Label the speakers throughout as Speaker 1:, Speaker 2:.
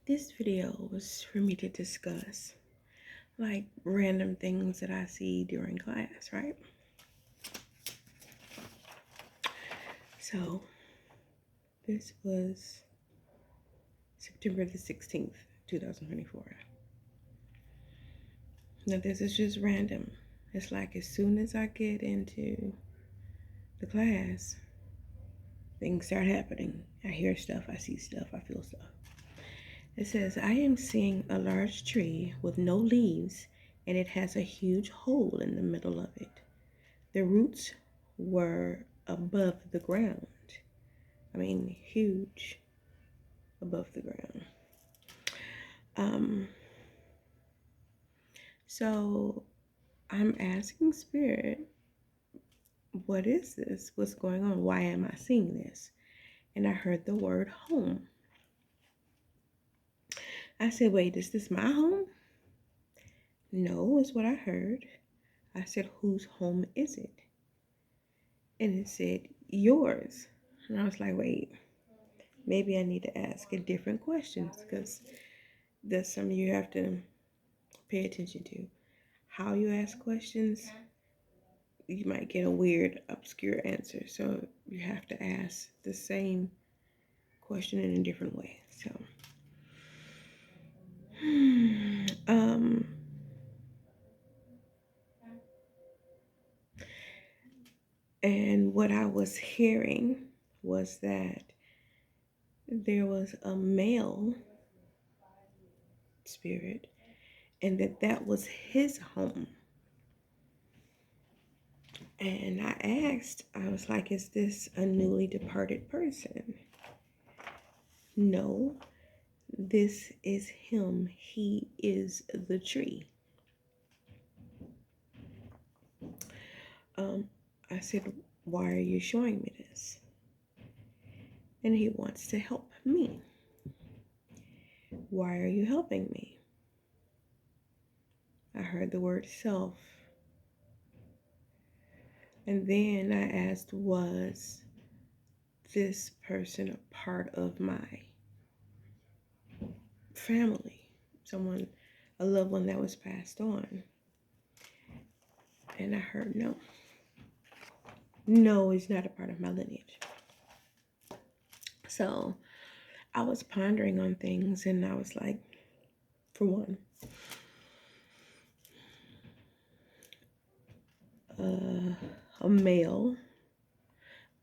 Speaker 1: This video was for me to discuss like random things that I see during class, right? So this was September the 16th, 2024. Now this is just random. It's like as soon as I get into the class, things start happening. I hear stuff, I see stuff, I feel stuff. It says, I am seeing a large tree with no leaves and it has a huge hole in the middle of it. The roots were above the ground. I mean, huge above the ground. Um, so I'm asking Spirit, what is this? What's going on? Why am I seeing this? And I heard the word home. I said, wait, is this my home? No, is what I heard. I said, whose home is it? And it said, yours. And I was like, wait, maybe I need to ask a different questions because that's something you have to pay attention to. How you ask questions, you might get a weird, obscure answer. So you have to ask the same question in a different way. So, um, and what I was hearing was that there was a male spirit and that was his home. And I asked, I was like, is this a newly departed person? No, this is him. He is the tree. I said, why are you showing me this? And he wants to help me. Why are you helping me? I heard the word self. And then I asked, was this person a part of my family? Someone, a loved one that was passed on? And I heard no. No, he's not a part of my lineage. So I was pondering on things and I was like, for one, a male.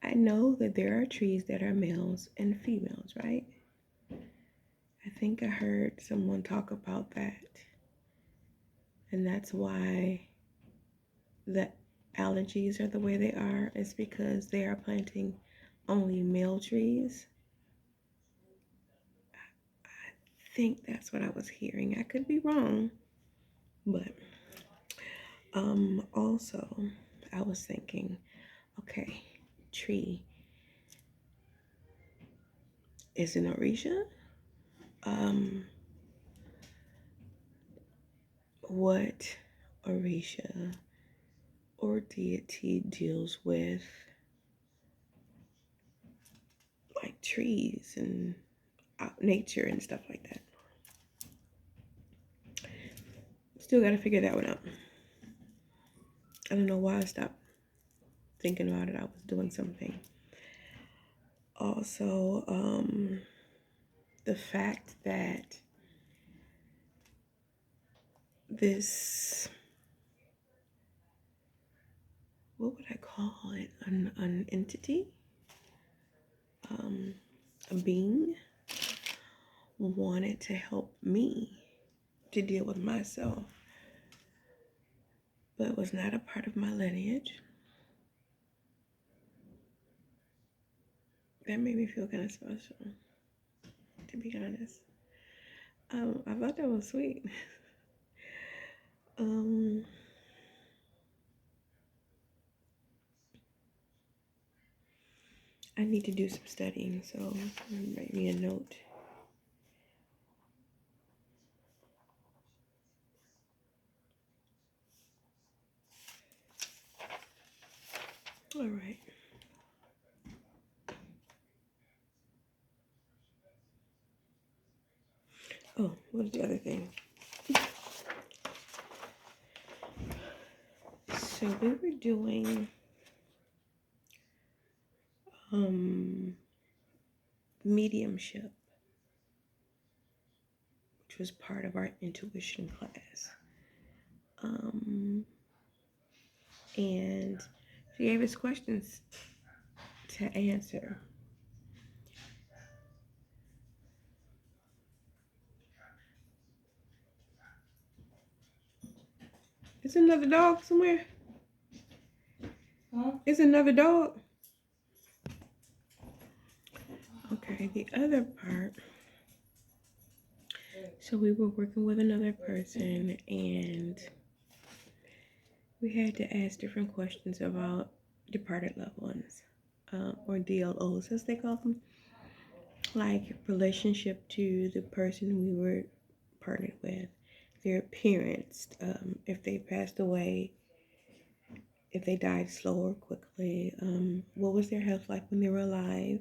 Speaker 1: I know that there are trees that are males and females, right? I think I heard someone talk about that. And that's why the allergies are the way they are, is because they are planting only male trees. I think that's what I was hearing. I could be wrong, but also I was thinking, okay, tree is an Orisha. What Orisha or deity deals with like trees and nature and stuff like that? Still got to figure that one out. I don't know why I stopped thinking about it. I was doing something. Also, the fact that this, what would I call it? An entity, a being, wanted to help me to deal with myself, but was not a part of my lineage. That made me feel kind of special, to be honest. I thought that was sweet. I need to do some studying, so write me a note. All right. Oh, what is the other thing? So we were doing mediumship, which was part of our intuition class. And she gave us questions to answer. Is another dog somewhere?
Speaker 2: Huh?
Speaker 1: Is another dog? Okay, the other part. So we were working with another person and we had to ask different questions about departed loved ones, or DLOs as they call them, like relationship to the person we were partnered with, their appearance, if they passed away, if they died slow or quickly, what was their health like when they were alive,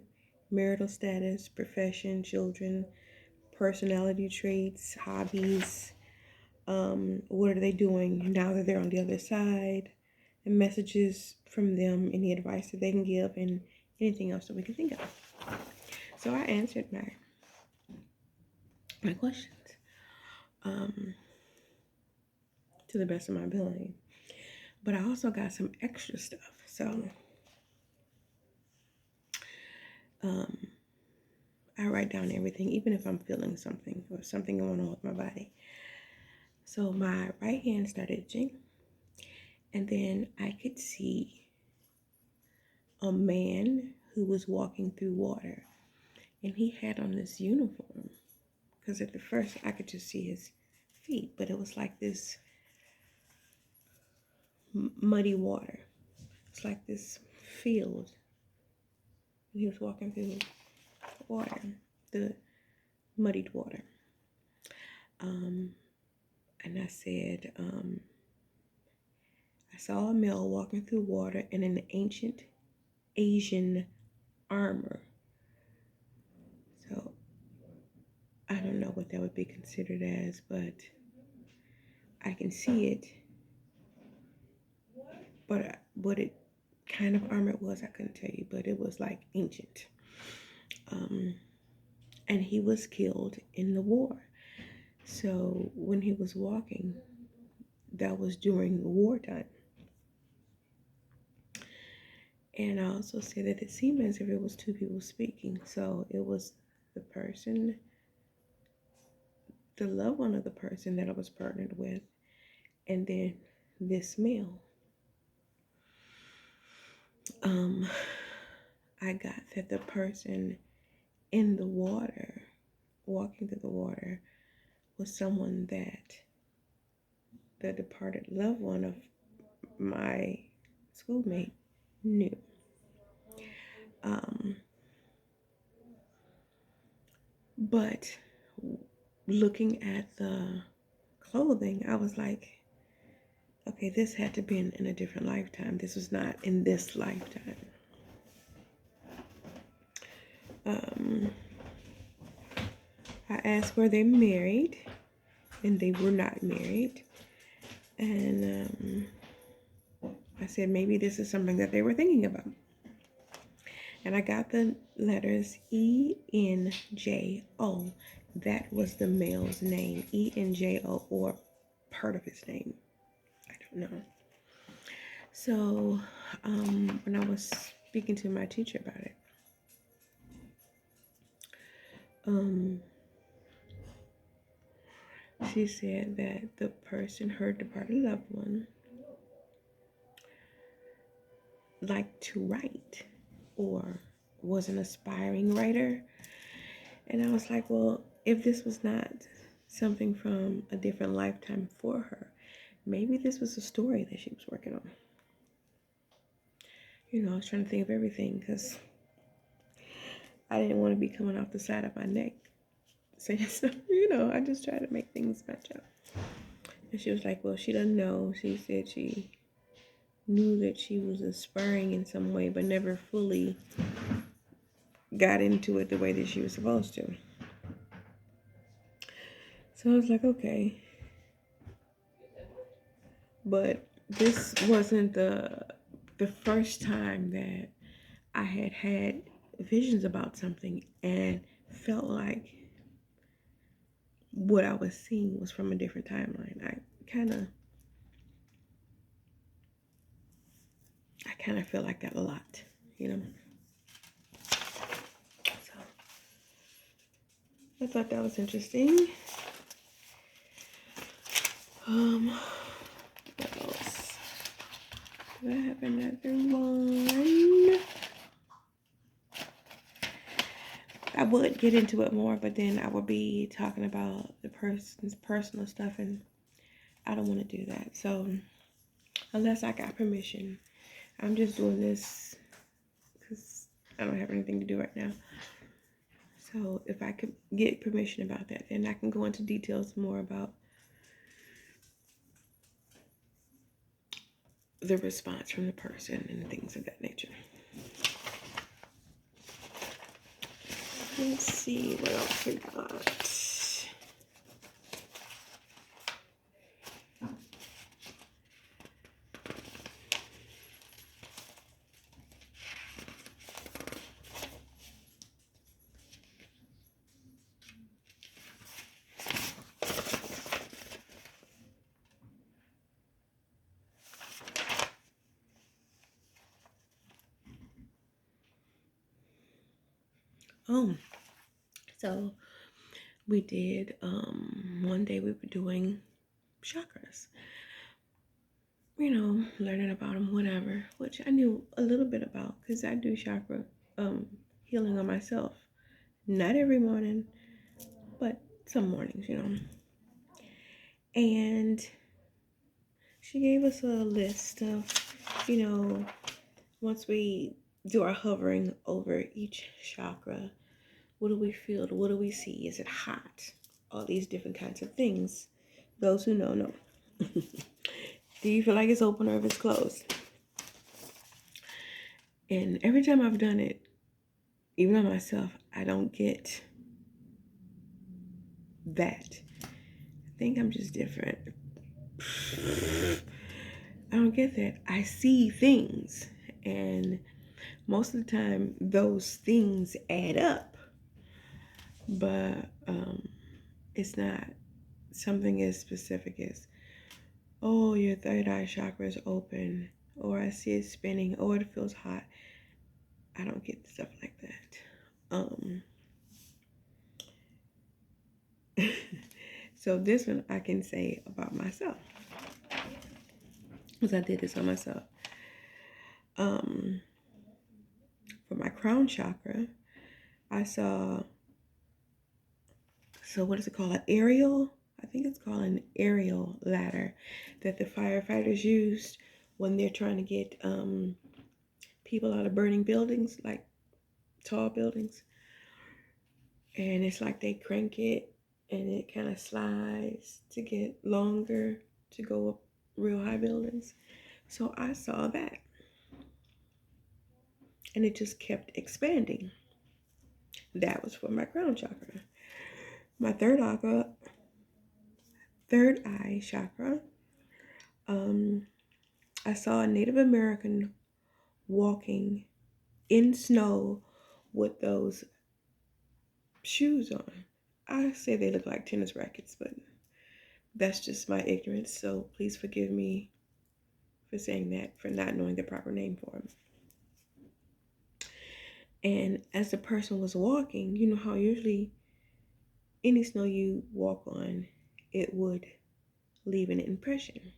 Speaker 1: marital status, profession, children, personality traits, hobbies, what are they doing now that they're on the other side, and messages from them, any advice that they can give, and anything else that we can think of. So I answered my questions to the best of my ability. But I also got some extra stuff. So I write down everything, even if I'm feeling something or something going on with my body. So my right hand started itching, and then I could see a man who was walking through water, and he had on this uniform. Because at the first I could just see his feet, but it was like this muddy water. It's like this field. And he was walking through the water, the muddied water. And I said, I saw a male walking through water in an ancient Asian armor. So I don't know what that would be considered as, but I can see it. But what it kind of armor it was, I couldn't tell you, but it was like ancient. And he was killed in the war. So when he was walking, that was during the wartime. And I also said that it seemed as if it was two people speaking. So it was the person, the loved one of the person that I was partnered with, and then this male. I got that the person in the water, walking through the water, was someone that the departed loved one of my schoolmate knew. But looking at the clothing, I was like, okay, this had to be in a different lifetime. This was not in this lifetime. I asked were they married, and they were not married. And I said maybe this is something that they were thinking about. And I got the letters ENJO. That was the male's name, ENJO, or part of his name. I don't know. So when I was speaking to my teacher about it, she said that the person, her departed loved one, liked to write or was an aspiring writer. And I was like, well, if this was not something from a different lifetime for her, maybe this was a story that she was working on. I was trying to think of everything because I didn't want to be coming off the side of my neck saying stuff. I just tried to make things match up. And she was like, well, she doesn't know. She said she knew that she was aspiring in some way, but never fully got into it the way that she was supposed to. So I was like, okay. But this wasn't the first time that I had visions about something and felt like what I was seeing was from a different timeline. I kind of feel like that a lot, you know. So I thought that was interesting. What else? Do I have another one? I would get into it more, but then I would be talking about the person's personal stuff, and I don't want to do that. So unless I got permission, I'm just doing this because I don't have anything to do right now. So if I could get permission about that, then I can go into details more about the response from the person and things of that nature. Let's see what else we got. So we did one day we were doing chakras, you know, learning about them, whatever, which I knew a little bit about because I do chakra healing on myself. Not every morning, but some mornings, you know. And she gave us a list of, you know, once we do our hovering over each chakra, what do we feel? What do we see? Is it hot? All these different kinds of things. Those who know, know. Do you feel like it's open or if it's closed? And every time I've done it, even on myself, I don't get that. I think I'm just different. I don't get that. I see things, and most of the time, those things add up. But it's not something as specific as, oh, your third eye chakra is open, or I see it spinning, or it feels hot. I don't get stuff like that. So this one I can say about myself, because I did this on myself. For my crown chakra, I saw, so what is it called? An aerial? I think it's called an aerial ladder that the firefighters used when they're trying to get people out of burning buildings, like tall buildings. And it's like they crank it and it kind of slides to get longer to go up real high buildings. So I saw that. And it just kept expanding. That was for my crown chakra. My third eye chakra, I saw a Native American walking in snow with those shoes on. I say they look like tennis rackets, but that's just my ignorance. So please forgive me for saying that, for not knowing the proper name for them. And as the person was walking, you know how usually any snow you walk on, it would leave an impression.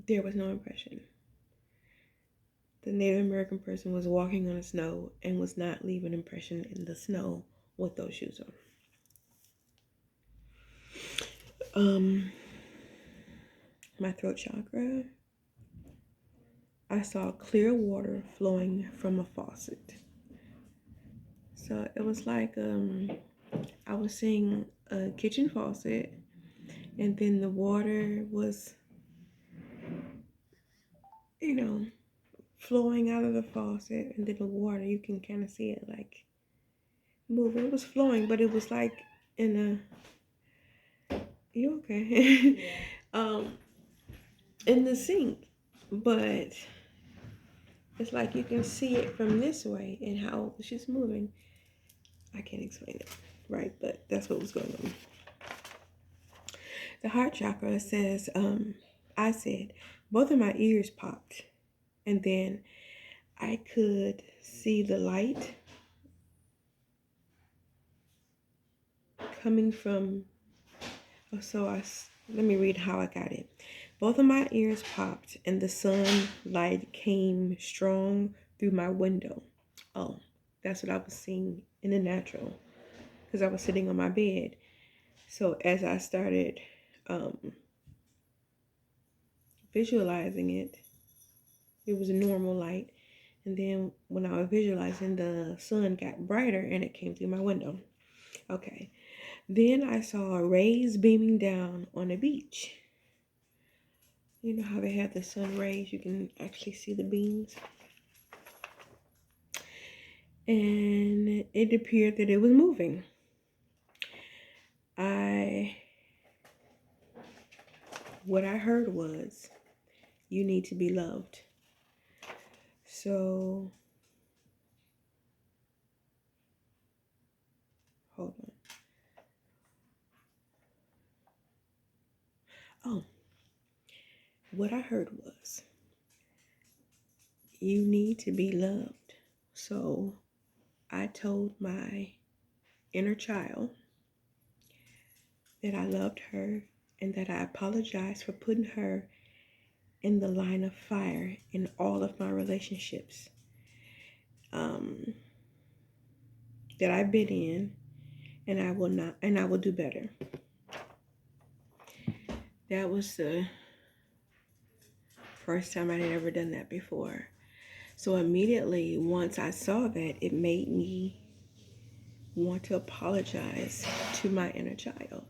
Speaker 1: There was no impression. The Native American person was walking on the snow and was not leaving an impression in the snow with those shoes on. My throat chakra, I saw clear water flowing from a faucet. So it was like I was seeing a kitchen faucet, and then the water was, you know, flowing out of the faucet, and then the water, you can kind of see it like moving. It was flowing, but it was like in you okay?
Speaker 2: Yeah.
Speaker 1: In the sink, but it's like you can see it from this way and how she's moving. I can't explain it, right? But that's what was going on. The heart chakra says, I said, both of my ears popped, and then I could see the light coming from. Let me read how I got it. Both of my ears popped, and the sunlight came strong through my window. Oh, that's what I was seeing in the natural, because I was sitting on my bed. So as I started um, visualizing it, it was a normal light. And then when I was visualizing, the sun got brighter and it came through my window. Okay. Then I saw rays beaming down on the beach. You know how they have the sun rays? You can actually see the beams. And it appeared that it was moving. What I heard was, you need to be loved. So, hold on. Oh, what I heard was, you need to be loved. So, I told my inner child that I loved her and that I apologized for putting her in the line of fire in all of my relationships that I've been in, and I will do better. That was the first time I had ever done that before. So immediately, once I saw that, it made me want to apologize to my inner child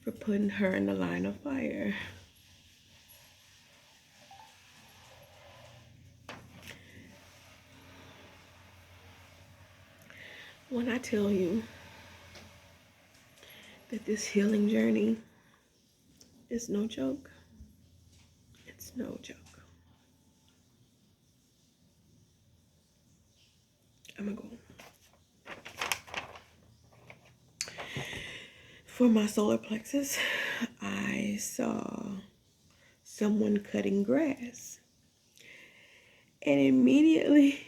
Speaker 1: for putting her in the line of fire. When I tell you that this healing journey is no joke, it's no joke. I'm gonna go. For my solar plexus, I saw someone cutting grass. And immediately,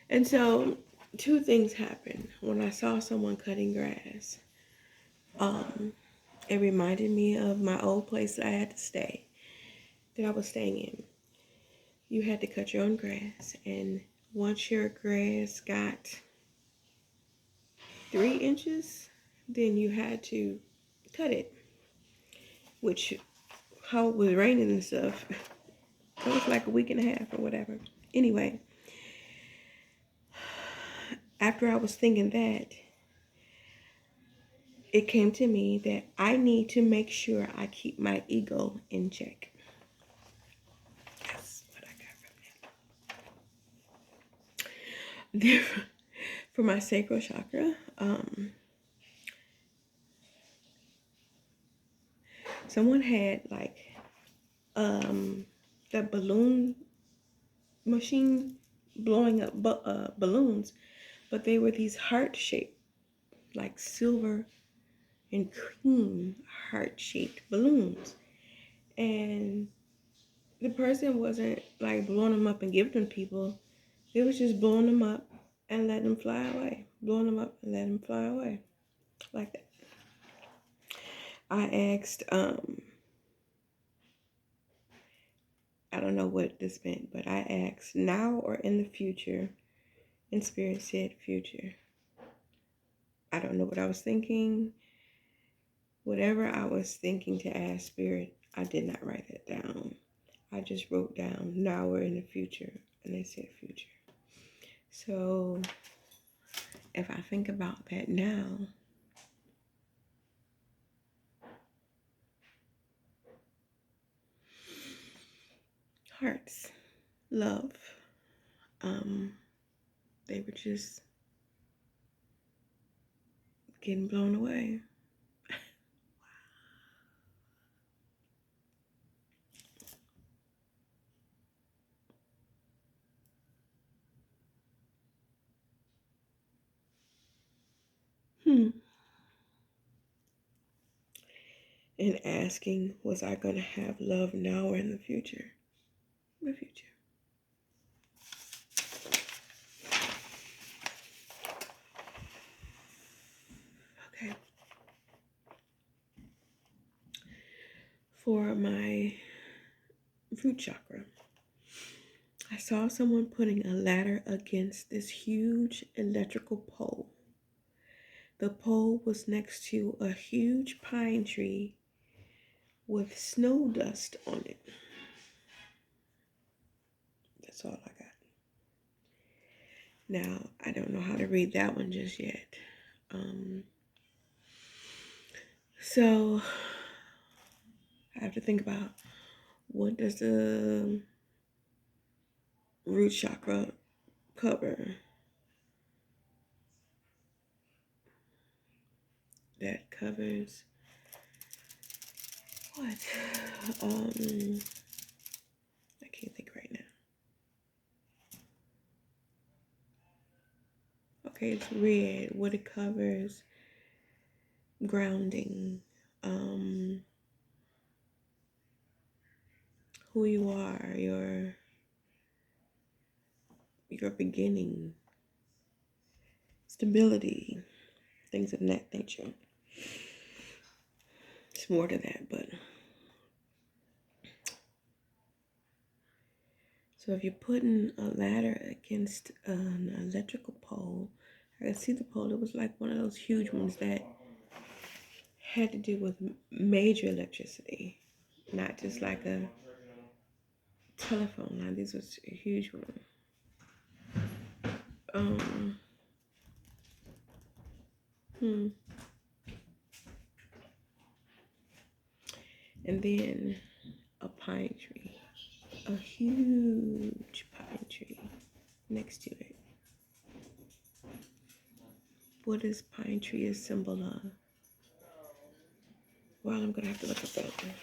Speaker 1: and so two things happened when I saw someone cutting grass. It reminded me of my old place that I had to stay, that I was staying in. You had to cut your own grass, and once your grass got 3 inches, then you had to cut it. Which, how it was raining and stuff, it was like a week and a half or whatever. Anyway, after I was thinking that, it came to me that I need to make sure I keep my ego in check. That's what I got from that. For my sacral chakra, someone had like the balloon machine blowing up balloons, but they were these heart-shaped, like silver and cream heart-shaped balloons. And the person wasn't like blowing them up and giving them to people. They was just blowing them up and letting them fly away. Blowing them up and letting them fly away. Like that. I asked, I don't know what this meant, but I asked, now or in the future? And Spirit said future. I don't know what I was thinking. Whatever I was thinking to ask Spirit, I did not write that down. I just wrote down now or in the future, and they said future. So if I think about that now, hearts, love, they were just getting blown away. And asking, was I going to have love now or in the future? In the future. Okay. For my root chakra, I saw someone putting a ladder against this huge electrical pole. The pole was next to a huge pine tree with snow dust on it. That's all I got. Now, I don't know how to read that one just yet. So, I have to think about, what does the root chakra cover? That covers what? I can't think right now. Okay, it's red. What it covers: grounding, who you are, your beginning, stability, things of that nature. It's more to that, but so if you're putting a ladder against an electrical pole, I could see the pole. It was like one of those huge ones that had to do with major electricity, not just like a telephone line. This was a huge one. And then a pine tree, a huge pine tree next to it. What is pine tree a symbol of? Well, I'm gonna have to look up that one.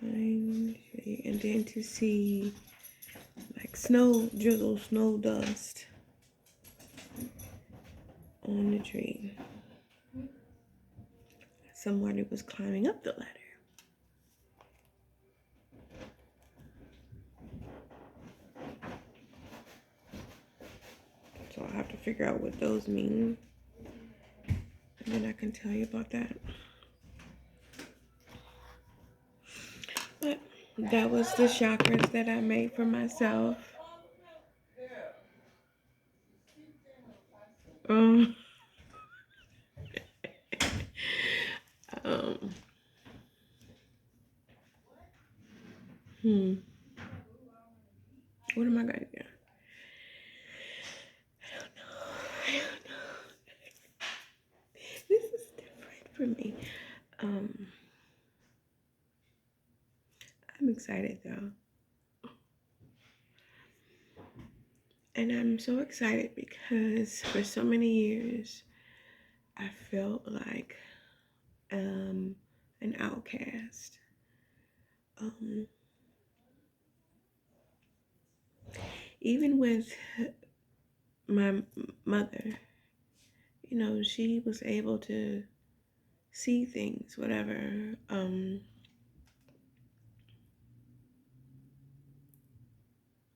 Speaker 1: Pine tree, and then to see like snow drizzle, snow dust on the tree. Somebody was climbing up the ladder. So I'll have to figure out what those mean, and then I can tell you about that. But that was the chakras that I made for myself. Um, um, what am I gonna do? I don't know. This is different for me. I'm excited though. And I'm so excited because for so many years I felt like an outcast. Even with my mother, she was able to see things, whatever.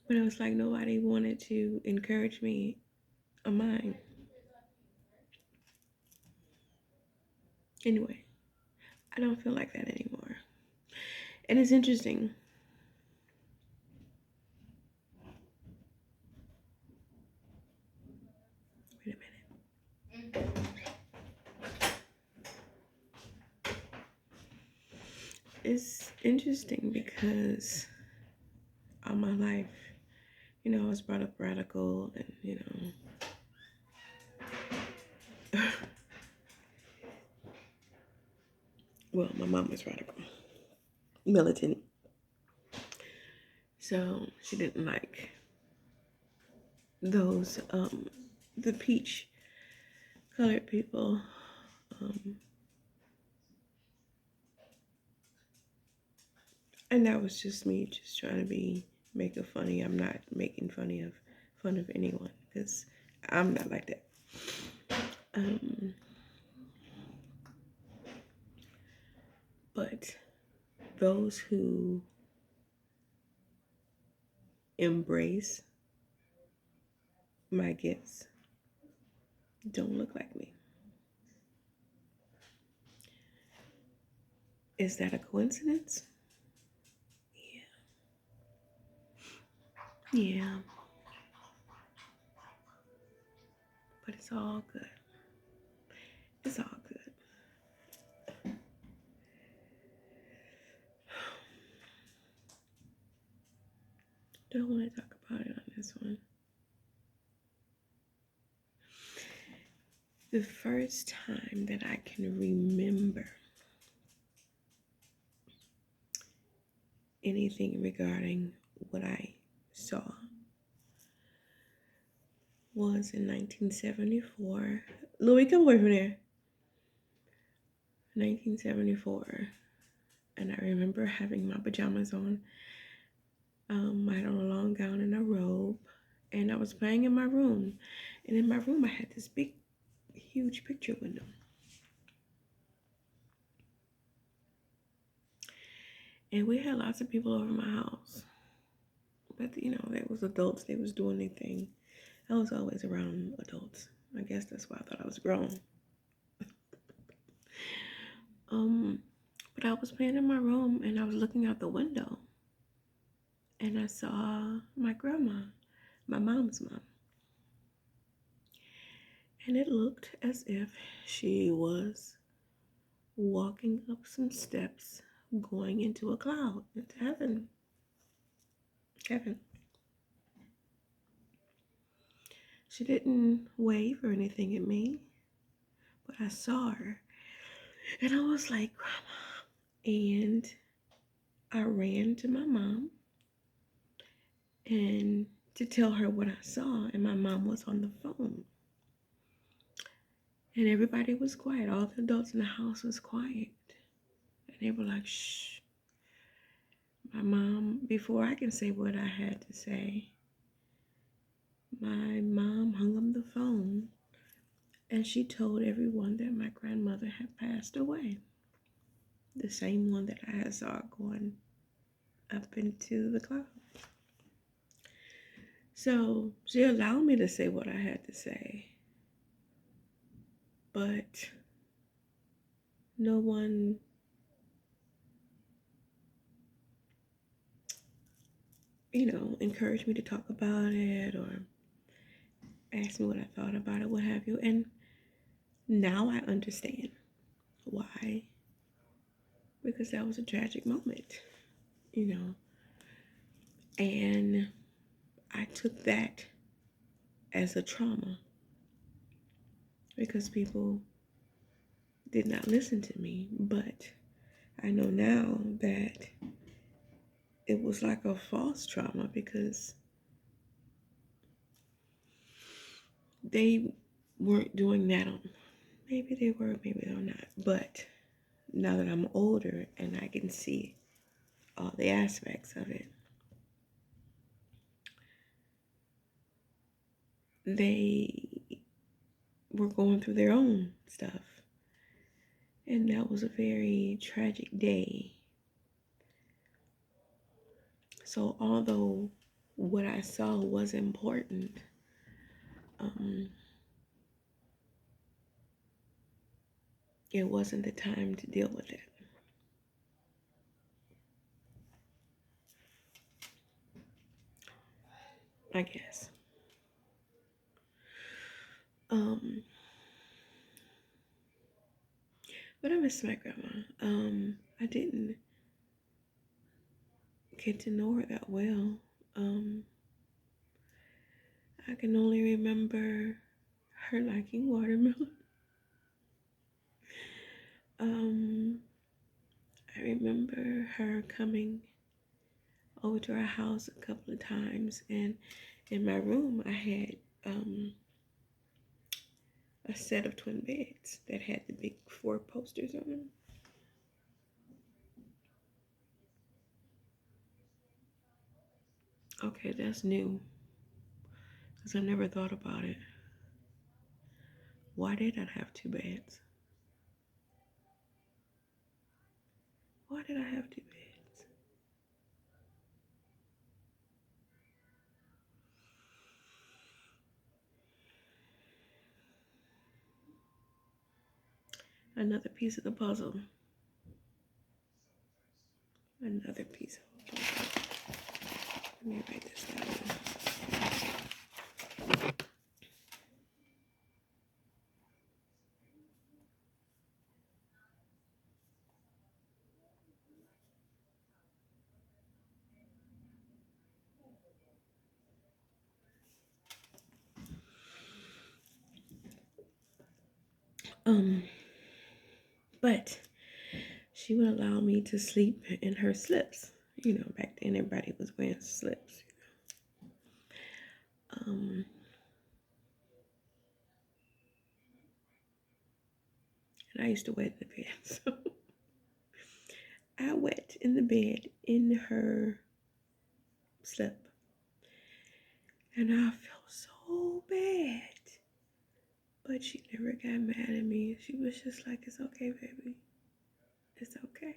Speaker 1: But it was like nobody wanted to encourage me on mine. Anyway, I don't feel like that anymore. And it's interesting. Wait a minute. It's interesting because all my life, I was brought up radical and, well, my mom was radical, militant. So she didn't like those the peach colored people. Um, and that was just me just trying to be making funny. I'm not making fun of anyone because I'm not like that. Um, but those who embrace my gifts don't look like me. Is that a coincidence? Yeah. Yeah. But it's all good. It's all good. Don't want to talk about it on this one. The first time that I can remember anything regarding what I saw was in 1974. Louis, come away from there. 1974. And I remember having my pajamas on. I had on a long gown and a robe. And I was playing in my room. And in my room, I had this big, huge picture window. And we had lots of people over my house. But, you know, they was adults. They was doing their thing. I was always around adults. I guess that's why I thought I was grown. But I was playing in my room and I was looking out the window. And I saw my grandma, my mom's mom. And it looked as if she was walking up some steps, going into a cloud, into heaven. Heaven. She didn't wave or anything at me, but I saw her. And I was like, Grandma. And I ran to my mom and to tell her what I saw, and my mom was on the phone. And everybody was quiet. All the adults in the house was quiet. And they were like, shh. My mom, before I can say what I had to say, my mom hung up the phone and she told everyone that my grandmother had passed away. The same one that I saw going up into the cloud. So she allowed me to say what I had to say. But no one encouraged me to talk about it or asked me what I thought about it, what have you. And now I understand why. Because that was a tragic moment, And I took that as a trauma because people did not listen to me. But I know now that it was like a false trauma because they weren't doing that on. Maybe they were, maybe they're not. But now that I'm older and I can see all the aspects of it, they were going through their own stuff. And that was a very tragic day. So although what I saw was important, it wasn't the time to deal with it. I guess. But I miss my grandma. I didn't get to know her that well. I can only remember her liking watermelon. I remember her coming over to our house a couple of times, and in my room I had a set of twin beds that had the big 4 posters on them. Okay, that's new because I never thought about it. Why did I have 2 beds? Why did I have 2 beds? Another piece of the puzzle. Another piece of the puzzle. Let me write this down. But she would allow me to sleep in her slips. You know, back then everybody was wearing slips. Um, and I used to wet the bed. So I wet in the bed in her slip. And I felt so bad. But she never got mad at me. She was just like, it's okay, baby. It's okay.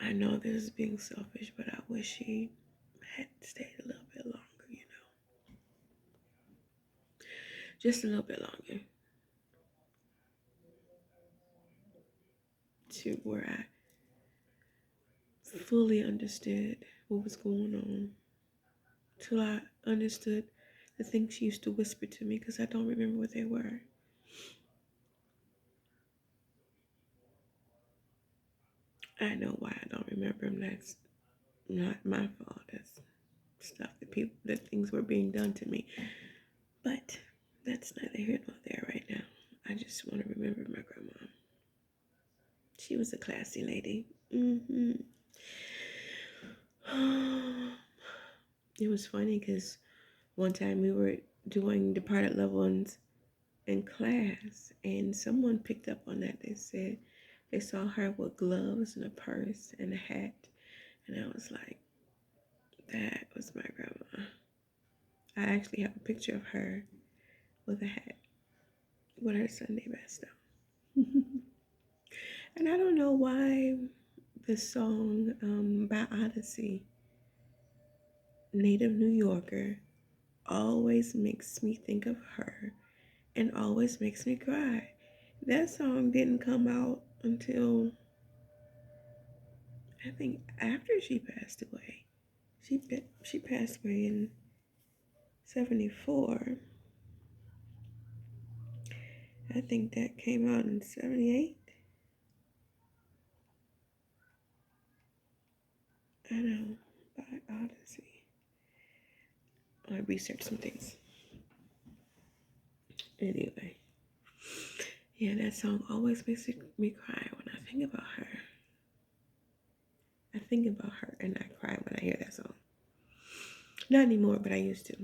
Speaker 1: I know this is being selfish, but I wish she had stayed a little bit longer, you know. Just a little bit longer. To where I fully understood what was going on. Till I understood the things she used to whisper to me because I don't remember what they were. I know why I don't remember them. That's not my fault. That's stuff that things were being done to me. But that's neither here nor there right now. I just want to remember my grandma. She was a classy lady. It was funny because one time we were doing departed loved ones in class, and someone picked up on that. They said they saw her with gloves and a purse and a hat, and I was like, that was my grandma. I actually have a picture of her with a hat with her Sunday best on. And I don't know why the song by Odyssey, Native New Yorker, always makes me think of her and always makes me cry. That song didn't come out until I think after she passed away. She passed away in 74. I think that came out in 78. I know, by Odyssey. I researched some things. Anyway, yeah, that song always makes me cry when I think about her. I think about her and I cry when I hear that song. Not anymore, but I used to.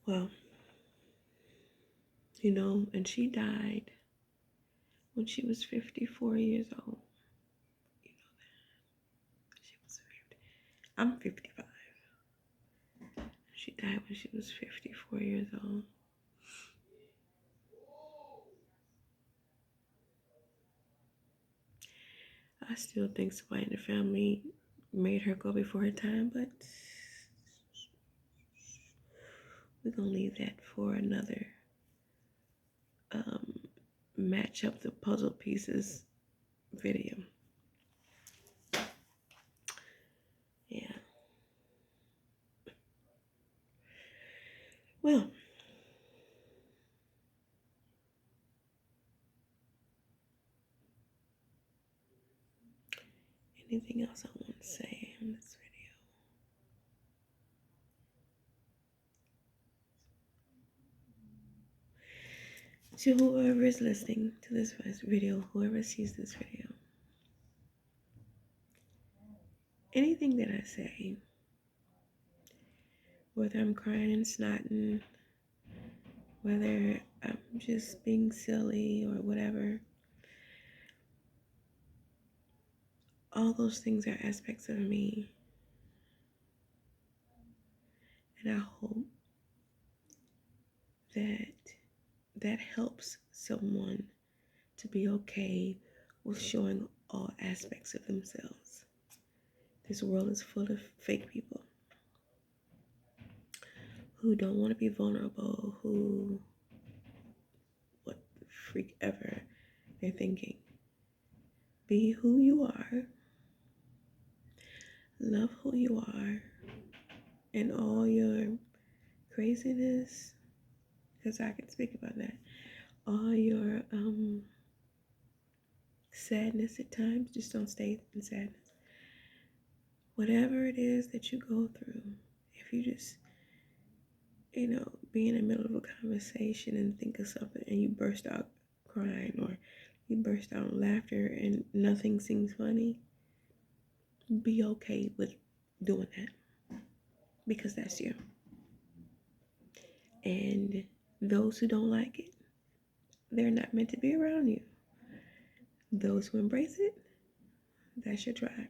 Speaker 1: Well, you know, and she died when she was 54 years old. You know that. She was 50. I'm 55. She died when she was 54 years old. I still think somebody in the family made her go before her time, but we're gonna leave that for another match up the puzzle pieces video. Yeah. Well, anything else I want to say in this video? To whoever is listening to this video, whoever sees this video, anything that I say, whether I'm crying and snotting, whether I'm just being silly or whatever, all those things are aspects of me. And I hope that helps someone to be okay with showing all aspects of themselves. This world is full of fake people who don't want to be vulnerable, who, what the freak ever they're thinking. Be who you are, love who you are, and all your craziness, because I can speak about that, all your sadness at times, just don't stay in sadness. Whatever it is that you go through, if you just, be in the middle of a conversation and think of something and you burst out crying or you burst out in laughter and nothing seems funny, be okay with doing that because that's you. And those who don't like it, they're not meant to be around you. Those who embrace it, that's your tribe.